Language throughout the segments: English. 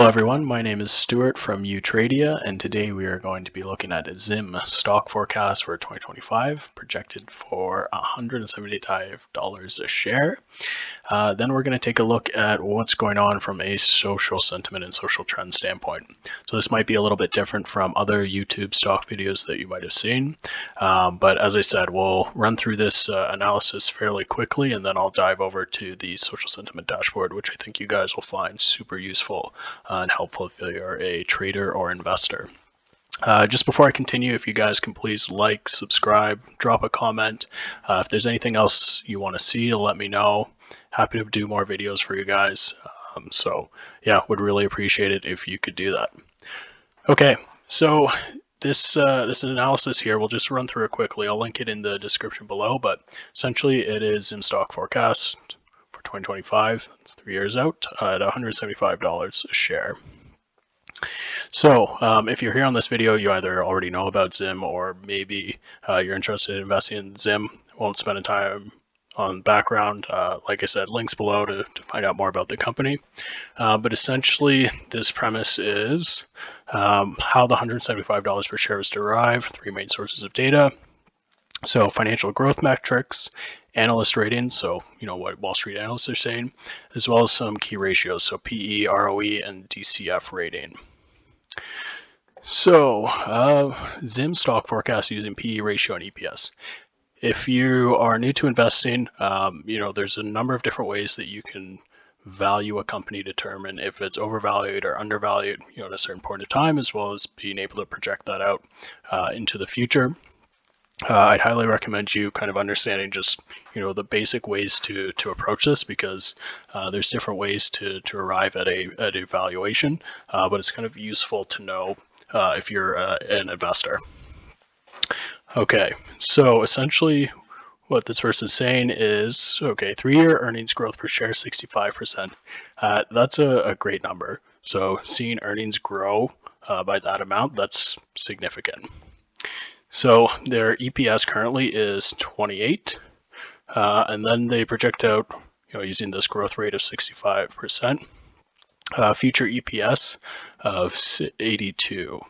Hello everyone, my name is Stuart from Utradia, and today we are going to be looking at a ZIM stock forecast for 2025, projected for $175 a share. Then we're going to take a look at what's going on from a social sentiment and social trend standpoint. So this might be a little bit different from other YouTube stock videos that you might have seen, but as I said, we'll run through this analysis fairly quickly, and then I'll dive over to the social sentiment dashboard, which I think you guys will find super useful and helpful if you're a trader or investor. Just before I continue, if you guys can please like, subscribe, drop a comment. If there's anything else you want to see, let me know. Happy to do more videos for you guys. So yeah, would really appreciate it if you could do that. Okay, so this analysis here, we'll just run through it quickly. I'll link it in the description below, but essentially it is ZIM stock forecast for 2025. It's 3 years out at $175 a share. So if you're here on this video, you either already know about ZIM or maybe you're interested in investing in ZIM. Won't spend time on background. Like I said, links below to find out more about the company. But essentially, this premise is how the $175 per share is derived, 3 main sources of data. So financial growth metrics, analyst ratings, so you know what Wall Street analysts are saying, as well as some key ratios, so PE, ROE, and DCF rating. So ZIM stock forecast using PE ratio and EPS. If you are new to investing, you know, there's a number of different ways that you can value a company, determine if it's overvalued or undervalued, you know, at a certain point of time, as well as being able to project that out into the future. I'd highly recommend you kind of understanding just, you know, the basic ways to approach this, because there's different ways to arrive at a valuation, but it's kind of useful to know if you're an investor. Okay, so essentially what this verse is saying is, okay, 3-year earnings growth per share, 65%. That's a great number. So seeing earnings grow by that amount, that's significant. So their EPS currently is 28, and then they project out, you know, using this growth rate of 65%, future EPS of 82.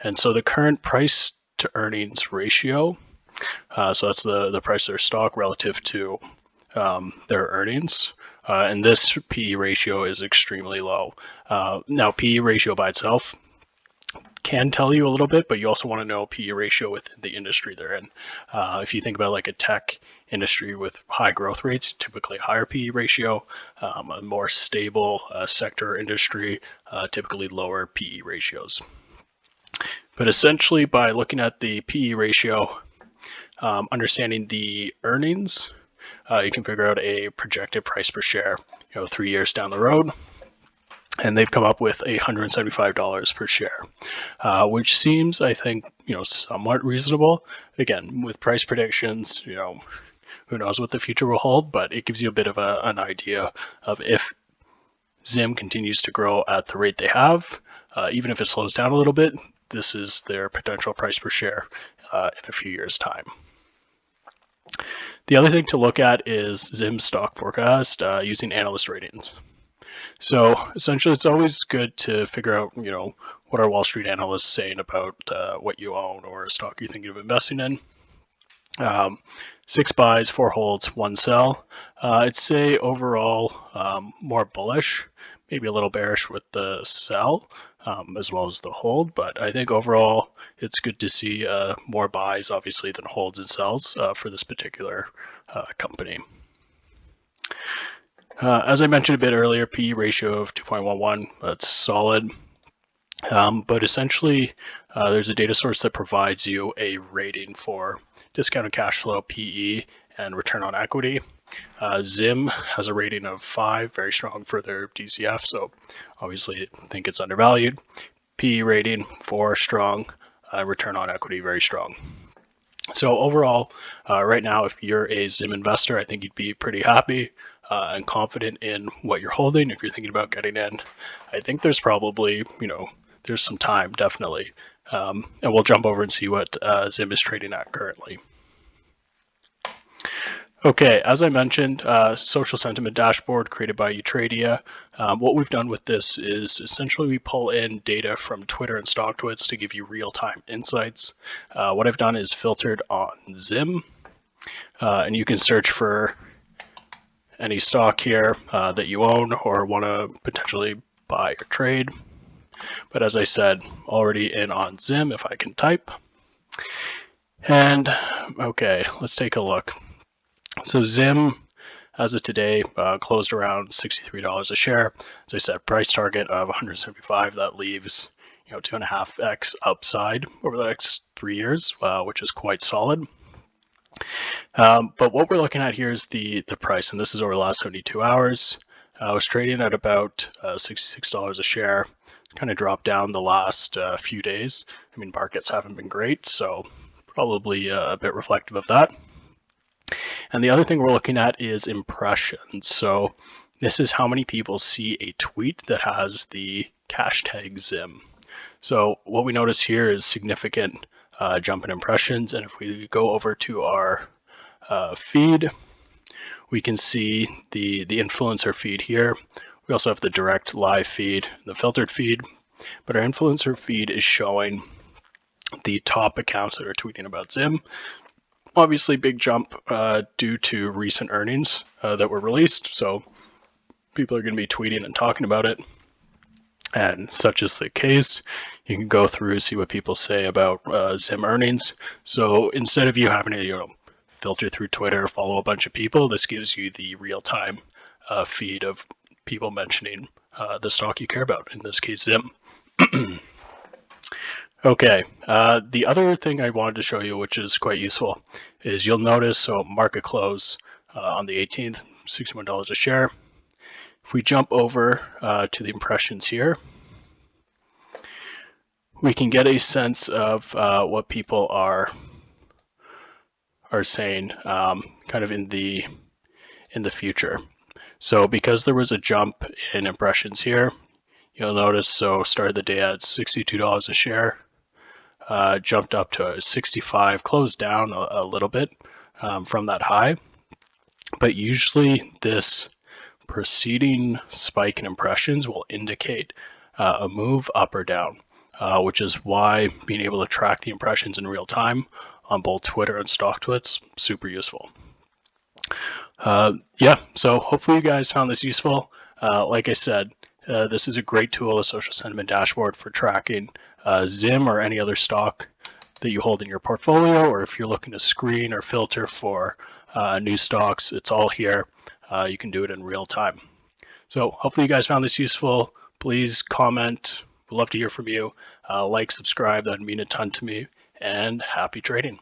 And so the current price to earnings ratio, so that's the price of their stock relative to their earnings, and this PE ratio is extremely low. Now PE ratio by itself can tell you a little bit, but you also want to know PE ratio within the industry they're in. If you think about like a tech industry with high growth rates, typically higher PE ratio, a more stable sector industry, typically lower PE ratios. But essentially by looking at the PE ratio, understanding the earnings, you can figure out a projected price per share, you know, 3 years down the road. And they've come up with $175 per share, which seems, I think, you know, somewhat reasonable. Again, with price predictions, you know, who knows what the future will hold, but it gives you a bit of an idea of if ZIM continues to grow at the rate they have, even if it slows down a little bit, this is their potential price per share in a few years' time. The other thing to look at is ZIM stock forecast using analyst ratings. So essentially, it's always good to figure out, you know, what are Wall Street analysts saying about what you own or a stock you're thinking of investing in. 6 buys, 4 holds, 1 sell. I'd say overall more bullish, maybe a little bearish with the sell as well as the hold, but I think overall it's good to see more buys obviously than holds and sells for this particular company. As I mentioned a bit earlier, PE ratio of 2.11, that's solid. But essentially, there's a data source that provides you a rating for discounted cash flow, PE, and return on equity. ZIM has a rating of 5, very strong for their DCF, so obviously I think it's undervalued. PE rating 4, strong. Return on equity, very strong. So overall, right now, if you're a ZIM investor, I think you'd be pretty happy and confident in what you're holding. If you're thinking about getting in, I think there's probably, you know, there's some time, definitely. And we'll jump over and see what ZIM is trading at currently. Okay, as I mentioned, social sentiment dashboard created by Utradia. What we've done with this is essentially we pull in data from Twitter and Stocktwits to give you real-time insights. What I've done is filtered on ZIM, and you can search for any stock here that you own or want to potentially buy or trade. But as I said, already in on ZIM if I can type. And okay, let's take a look. So ZIM, as of today, closed around $63 a share. As I said, price target of 175. That leaves 2.5x upside over the next 3 years, which is quite solid. But what we're looking at here is the price, and this is over the last 72 hours. I was trading at about $66 a share. Kind of dropped down the last few days. I mean, markets haven't been great, so probably a bit reflective of that. And the other thing we're looking at is impressions. So this is how many people see a tweet that has the hashtag ZIM. So what we notice here is significant jump in impressions. And if we go over to our feed, we can see the influencer feed here. We also have the direct live feed, the filtered feed, but our influencer feed is showing the top accounts that are tweeting about ZIM. Obviously, big jump due to recent earnings that were released. So people are going to be tweeting and talking about it. And such is the case. You can go through, see what people say about ZIM earnings. So instead of you having to, filter through Twitter, follow a bunch of people, this gives you the real-time feed of people mentioning the stock you care about, in this case, ZIM. Okay, the other thing I wanted to show you, which is quite useful, is you'll notice, so market close on the 18th, $61 a share. If we jump over to the impressions here, we can get a sense of what people are saying kind of in the future. So because there was a jump in impressions here, you'll notice, so started the day at $62 a share, jumped up to 65, closed down a little bit from that high. But usually this preceding spike in impressions will indicate a move up or down, which is why being able to track the impressions in real time on both Twitter and Stocktwits, super useful. Yeah, so hopefully you guys found this useful. Like I said, this is a great tool, a social sentiment dashboard for tracking ZIM or any other stock that you hold in your portfolio, or if you're looking to screen or filter for new stocks, it's all here. You can do it in real time. So hopefully you guys found this useful. Please comment. We'd love to hear from you. Like, subscribe, that'd mean a ton to me, and happy trading.